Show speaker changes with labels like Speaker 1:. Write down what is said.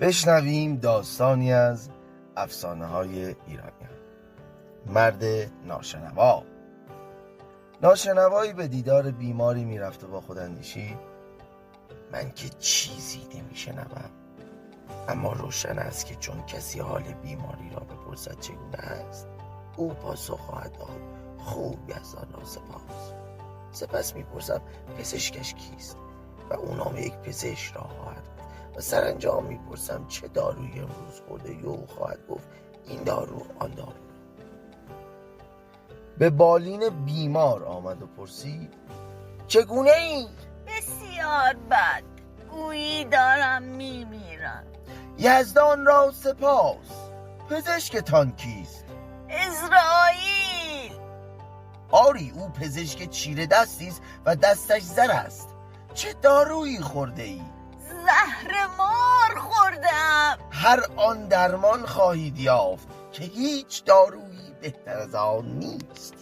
Speaker 1: بشنویم داستانی از افسانه‌های ایرانیان. مرد ناشنوا. ناشنوایی به دیدار بیماری میرفت و با خود اندیشید: من که چیزی نمیشنوم، اما روشن است که چون کسی حال بیماری را بپرسد چگونه است، او پاسخ خواهد داد: خوب یزدان سپس میپرسم پزشکش کیست و او نام یک پزشک را خواهد گفت و سرانجام میپرسم چه دارویی امروز خورده و او خواهد گفت این دارو آن دارو. به بالین بیمار آمد و پرسید: چگونه ای؟
Speaker 2: بسیار بد، گویی دارم میمیرم.
Speaker 1: یزدان را سپاس. پزشکتان کیست؟
Speaker 2: عزرائیل.
Speaker 1: آری، او پزشک چیره دستی است و دستش زر است. چه دارویی خورده ای؟
Speaker 2: زهر مار خوردم.
Speaker 1: هر آن درمان خواهید یافت که هیچ دارویی بهتر از آن نیست.